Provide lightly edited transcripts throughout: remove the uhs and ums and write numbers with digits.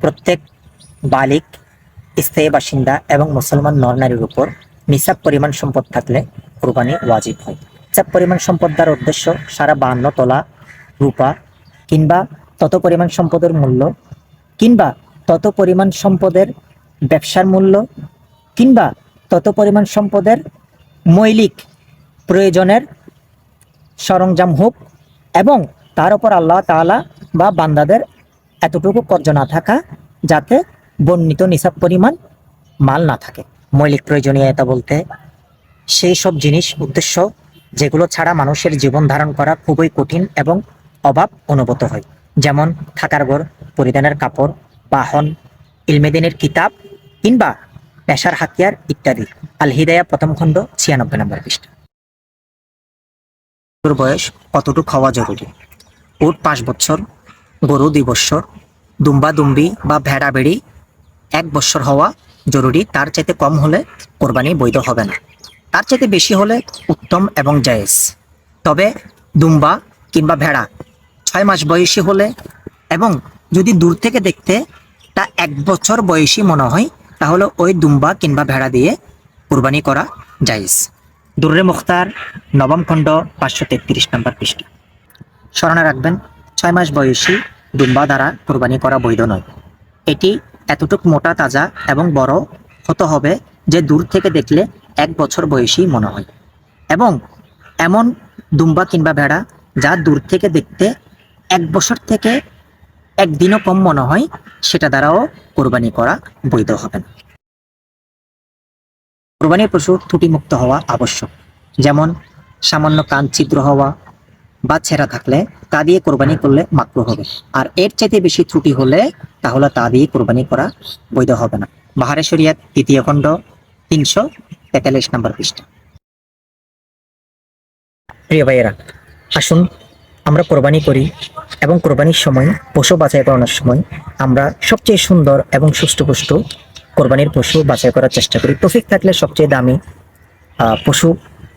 প্রত্যেক বালিক, স্থায়ী বাসিন্দা এবং মুসলমান নর-নারীর উপর নিসাব পরিমাণ সম্পদ থাকলে কুরবানি ওয়াজিব হয়। নিসাব পরিমাণ সম্পদ দ্বারা উদ্দেশ্য সারা 52 তোলা রূপা কিংবা তত পরিমাণ সম্পদের মূল্য, কিংবা তত পরিমাণ সম্পদের ব্যবসার মূল্য, কিংবা তত পরিমাণ সম্পদের মৌলিক প্রয়োজনের সরঞ্জাম হোক, এবং তার উপর আল্লাহ তাআলা বা বান্দাদের এতটুকু কর্জ না থাকা যাতে বর্ণিত নিসাব পরিমাণ মাল না থাকে। মৌলিক প্রয়োজনীয়তা বলতে সেই সব জিনিস উদ্দেশ্য যেগুলো ছাড়া মানুষের জীবন ধারণ করা খুবই কঠিন এবং অভাব অনুভূত হয়, যেমন থাকার ঘর, পরিধানের কাপড়, বাহন, ইলমেদিনের কিতাব কিংবা পেশার হাতিয়ার ইত্যাদি। আল হিদায়া প্রথম খণ্ড 96 নম্বর পৃষ্ঠা। বয়স কতটুকু হওয়া জরুরি? উট 5 বছর, গরু 2 বছর, দুম্বা দুম্বি বা ভেড়া ভেড়ি 1 বছর হওয়া জরুরি। তার চাইতে কম হলে কোরবানি বৈধ হবে না, তার চাইতে বেশি হলে উত্তম এবং জায়েজ। তবে দুম্বা কিংবা ভেড়া 6 মাস বয়সী হলে এবং যদি দূর থেকে দেখতে তা 1 বছর বয়সী মনে হয়, তাহলে ওই দুম্বা কিংবা ভেড়া দিয়ে কোরবানি করা জায়েজ। দুররে মুখতার নবম খণ্ড 533 নম্বর পৃষ্ঠা। স্মরণে রাখবেন, 6 মাস বয়সী দুম্বা দ্বারা কোরবানি করা বৈধ নয়। এটি এতটুক মোটা, তাজা এবং বড় হতে হবে যে দূর থেকে দেখলে 1 বছর বয়সী মনে হয়, এবং এমন দুম্বা কিংবা ভেড়া যা দূর থেকে দেখতে 1 বছর থেকে 1 দিনও কম মনে হয়, সেটা দ্বারাও কোরবানি করা বৈধ হবে না। কোরবানির পশু ত্রুটিমুক্ত হওয়া আবশ্যক, যেমন সামান্য কান ছিদ্র হওয়া বা ছেঁড়া থাকলে তা দিয়ে কোরবানি করলে মাকরুহ হবে, আর এর চাইতে বেশি ত্রুটি হলে তাহলে তা দিয়ে কোরবানি করা বৈধ হবে না। বাহারে শরিয়াত 3য় খণ্ড 343 নম্বর পৃষ্ঠা। প্রিয় ভাইয়েরা, আসুন আমরা কোরবানি করি এবং কোরবানির সময় পশু বাছাই করানোর সময় আমরা সবচেয়ে সুন্দর এবং সুষ্ঠুপুষ্ট কোরবানির পশু বাছাই করার চেষ্টা করি। তৌফিক থাকলে সবচেয়ে দামি পশু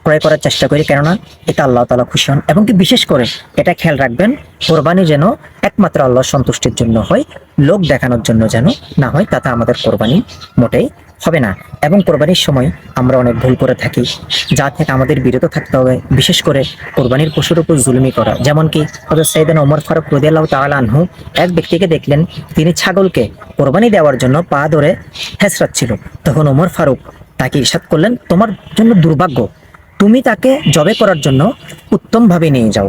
ক্রয় করার চেষ্টা করি, কেননা এটা আল্লাহ তাআলা খুশি হন। এবং কি বিশেষ করে এটা খেয়াল রাখবেন, কোরবানি যেন একমাত্র আল্লাহর সন্তুষ্টির জন্য হয়, লোক দেখানোর জন্য যেন না হয়, তাতে আমাদের কোরবানি মোটেই হবে না। এবং কোরবানির সময় আমরা অনেক ভুল করে থাকি, যা থেকে আমাদের বিরত থাকতে হবে। বিশেষ করে কোরবানির পশুর উপর জুলুমি করা, যেমন কি হযরত সাইয়েদনা ওমর ফারুক রাদিয়াল্লাহু তাআলা আনহু এক ব্যক্তিকে দেখলেন, তিনি ছাগলকে কোরবানি দেওয়ার জন্য পা ধরে হেঁচড়াচ্ছিল। তখন ওমর ফারুক তাকে ইরশাদ করলেন, তোমার জন্য দুর্ভাগ্য, তুমি তাকে জবে করার জন্য উত্তমভাবে নিয়ে যাও।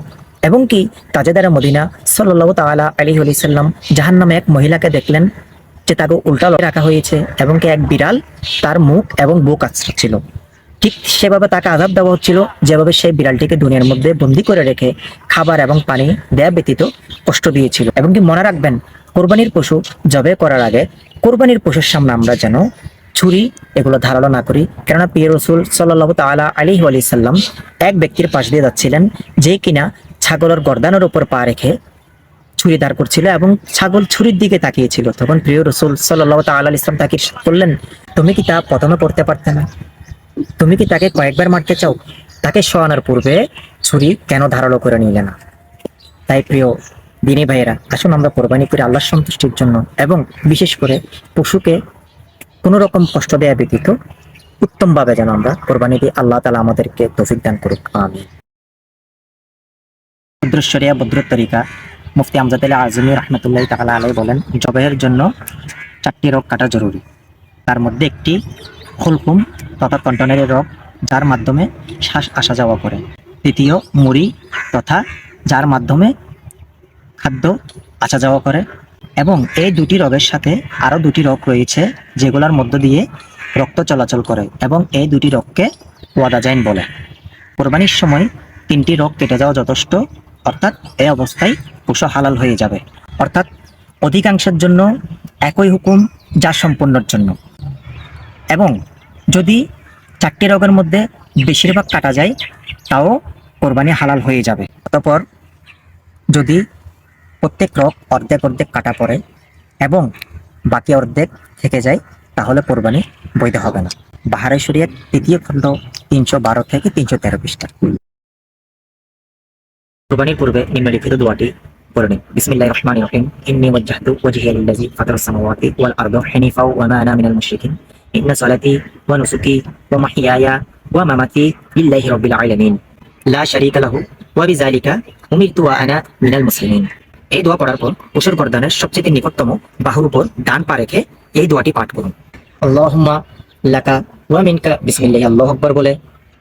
এবং কি তাজেদারে মদিনা সাল্লাল্লাহু তাআলা আলাইহি ওয়াসাল্লাম জাহান্নামে এক মহিলাকে দেখলেন যে তাকে উল্টা রাখা হয়েছে, এবং কি এক বিড়াল তার মুখ এবং বুক আঁচড়াচ্ছিল। ঠিক সেভাবে তাকে আযাব দেওয়া হচ্ছিল, যেভাবে সেই বিড়ালটিকে দুনিয়ার মধ্যে বন্দী করে রেখে খাবার এবং পানি দেয়া ব্যতীত কষ্ট দিয়েছিল। এবং কি মনে রাখবেন, কোরবানির পশু জবে করার আগে কোরবানির পশুর সামনে আমরা যেন ছুরি এগুলো ধারালো না করি, কেননা প্রিয় রাসূল সাল্লাল্লাহু তাআলা আলাইহি ওয়াসাল্লাম এক ব্যক্তির পাশ দিয়ে যাচ্ছিলেন, যে কিনা ছাগলের গর্দানের উপর পা রেখে ছুরি ধার করছিল এবং ছাগল ছুরির দিকে তাকিয়েছিল। তখন প্রিয় রাসূল সাল্লাল্লাহু তাআলা আলাইহি ওয়াসাল্লাম তাকে বললেন, তুমি কি তা প্রথমে করতে পারতে না? তুমি কি তাকে কয়েকবার মারতে চাও? তাকে শোয়ানোর পূর্বে ছুরি কেন ধারালো করে নিলে না? তাই প্রিয় দিনী ভাইয়েরা, আসুন আমরা কোরবানি করি আল্লাহর সন্তুষ্টির জন্য, এবং বিশেষ করে পশুকে কোনো রকম কষ্ট দেয়া ব্যতীত উত্তমভাবে যেন আমরা কোরবানি দিই। আল্লাহ তাআলা আমাদেরকে তৌফিক দান করুক, আমিন। বদ্রশরিয়া বদ্রুত তরিকা মুফতি আমজাদ আলী আজমি রাহমাতুল্লাহি তাআলা আলাইহি বলেন, জবেহের জন্য 4টি রোগ কাটা জরুরি। তার মধ্যে একটি খুলকুম তথা কণ্ঠনালীর রোগ, যার মাধ্যমে শ্বাস আসা যাওয়া করে। দ্বিতীয় মুড়ি তথা যার মাধ্যমে খাদ্য আসা যাওয়া করে। এবং এই 2টি রোগের সাথে আরো 2টি রোগ রয়েছে, যেগুলোর মধ্য দিয়ে রক্ত চলাচল করে, এবং এই 2টি রোগকে ওয়াদাজাইন বলে। কোরবানির সময় 3টি রোগ কেটে যাওয়া যথেষ্ট, অর্থাৎ এই অবস্থায় পশু হালাল হয়ে যাবে। অর্থাৎ অধিকাংশের জন্য একই হুকুম, যা সম্পূর্ণর জন্য। এবং যদি 4টি রোগের মধ্যে বেশিরভাগ কাটা যায়, তাও কোরবানি হালাল হয়ে যাবে। অতঃপর যদি প্রত্যেক রোগ অর্ধেক অর্ধেক কাটা পড়ে এবং বাকি অর্ধেক থেকে যায়, তাহলে কোরবানি বৈধ হবে না। বাহারে শরিয়াত 3য় খণ্ড 312 থেকে 313 পৃষ্ঠা। কোরবানির পূর্বে নিম্নলিখিত দোয়াটি পড়ে নিন। বিসমিল্লাহির রহমানির রহিম। ইন্নী ওয়াজ্জাহতু ওয়াজহিয়া লিল্লাযী ফাতারাস সামাওয়াতি ওয়াল আরদা হানিফাও ওয়া মা আনা মিনাল মুশরিকিন। ইন্না সালাতি ওয়া নুসুকি ওয়া মাহইয়ায়া ওয়া মামাতি লিল্লাহি রাব্বিল আলামিন লা শারীকা লাহু ওয়া বিযালিকা উমিরতু ওয়া আনা মিনাল মুসলিমিন। এই দোয়া পড়ার পর পশুর গর্দানের সবচেয়ে নিকটতম বাহুর উপর ডান পা রেখে এই দোয়াটি পাঠ করুন। আল্লাহুম্মা লাকা ওয়া মিনকা বিসমিল্লাহি আল্লাহু আকবার বলে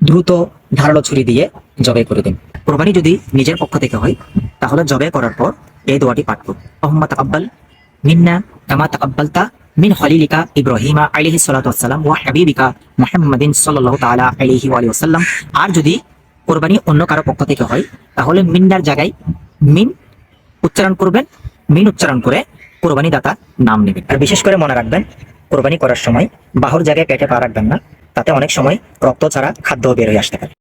দ্রুত ধারালো ছুরি দিয়ে জবাই করে দিন। কোরবানি যদি নিজের পক্ষ থেকে হয় তাহলে জবাই করার পর এই দোয়াটি পাঠ করুন। আল্লাহুম্মা তাকাব্বাল মিন্না কামা তাকাব্বালতা মিন খলিলিকা ইব্রাহিমা আলাইহিস সালাতু ওয়াস সালাম ওয়া হাবিবিকা মুহাম্মাদিন সাল্লাল্লাহু তাআলা আলাইহি ওয়া আলিহি ওয়াসাল্লাম। আর যদি কোরবানি অন্য কারো পক্ষ থেকে হয় তাহলে মিন্নার জায়গায় মিন উচ্চারণ করবেন, মিন উচ্চারণ করে কোরবানি দাতার নাম নেবেন। আর বিশেষ করে মনে রাখবেন, কোরবানি করার সময় বাহুর জায়গায় পেটে পা রাখবেন না, তাতে অনেক সময় রক্ত ছাড়া খাদ্য বের হয়ে আসতে পারে।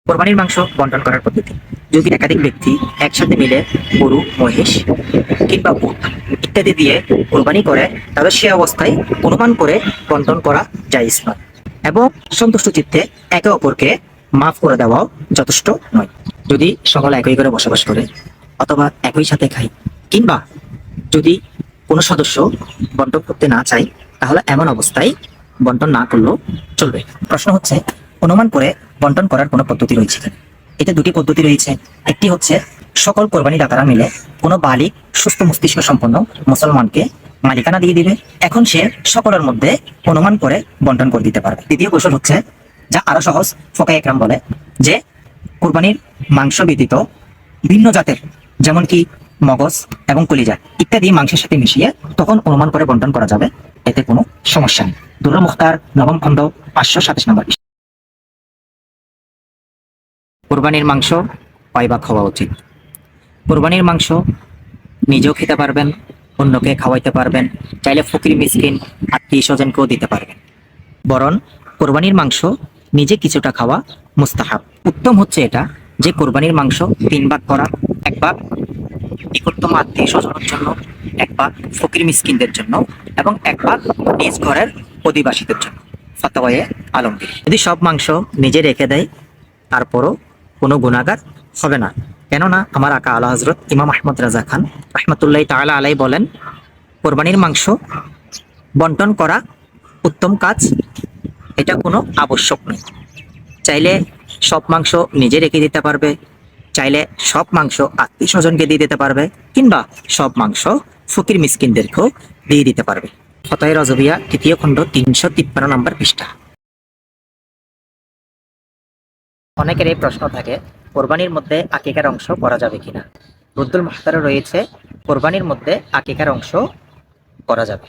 কোরবানির মাংস বন্টন করার পদ্ধতি: যদি একাধিক ব্যক্তি একসাথে মিলে গরু, মহিষ কিংবা উট ইত্যাদি দিয়ে কোরবানি করে তাহলে সে অবস্থায় অনুমান করে বন্টন করা জায়েজ নয় এবং সন্তুষ্ট চিত্তে একে অপরকে মাফ করে দেওয়াও যথেষ্ট নয়। যদি সকল একই করে বসবাস করে অথবা একই সাথে খায় কিংবা যদি কোনো সদস্য বন্টন করতে না চায় তাহলে এমন অবস্থায় বন্টন না করলেও চলবে। প্রশ্ন হচ্ছে, অনুমান করে বন্টন করার কোনো পদ্ধতি রয়েছে কিনা? এতে দুটি পদ্ধতি রয়েছে। একটি হচ্ছে সকল কোরবানি দাতারা মিলে কোনো বালিক সুস্থ মস্তিষ্ক সম্পন্ন মুসলমানকে মালিকানা দিয়ে দিবে, এখন সে সকলের মধ্যে অনুমান করে বন্টন করে দিতে পারবে। দ্বিতীয় কৌশল হচ্ছে, যা আরো সহজ, ফোকায়ে একরাম বলে যে কোরবানির মাংস ব্যতীত ভিন্ন জাতের যেমন কি মগজ এবং কলিজা ইত্যাদি মাংসের সাথে মিশিয়ে তখন অনুমান করে বন্টন করা যাবে, এতে কোনো সমস্যা নেই। দুররা মুখতার, নবম খণ্ড, 527 নম্বর। কোরবানির মাংস কয় ভাগ খাওয়া উচিত? কোরবানির মাংস নিজেও খেতে পারবেন, অন্যকে খাওয়াইতে পারবেন, চাইলে ফকির মিসকিন আত্মীয় স্বজনকেও দিতে পারবেন। বরং কোরবানির মাংস নিজে কিছুটা খাওয়া মুস্তাহাব। উত্তম হচ্ছে এটা যে কোরবানির মাংস 3 ভাগ করা, 1 ভাগ নিকটতম আত্মীয় স্বজনের জন্য, 1 ভাগ ফকির মিসকিনদের জন্য এবং 1 ভাগ নিজ ঘরের অধিবাসীদের জন্য। ফাতাওয়ায়ে আলমগীর। যদি সব মাংস নিজে রেখে দেয় তারপরও কোনো গুনাহগার হবে না, কেননা আমার আকা আলা হযরত ইমাম আহমদ রাজা খান রাহমাতুল্লাহি তাআলা আলাইহি বলেন, কোরবানির মাংস বন্টন করা উত্তম কাজ, এটা কোনো আবশ্যক নয়। চাইলে সব মাংস নিজে রেখে দিতে পারবে, চাইলে সব মাংস আত্মীয় স্বজনকে দিয়ে দিতে পারবে, কিংবা সব মাংস ফকির মিসকিনদেরকেও দিয়ে দিতে পারবে। ফতোয়া রজবিয়া 3য় খণ্ড 353 নম্বর পৃষ্ঠা। অনেকের এই প্রশ্ন থাকে, কোরবানির মধ্যে আকিকার অংশ করা যাবে কিনা? রুদ্দুল মুখতারে রয়েছে, কোরবানির মধ্যে আকিকার অংশ করা যাবে।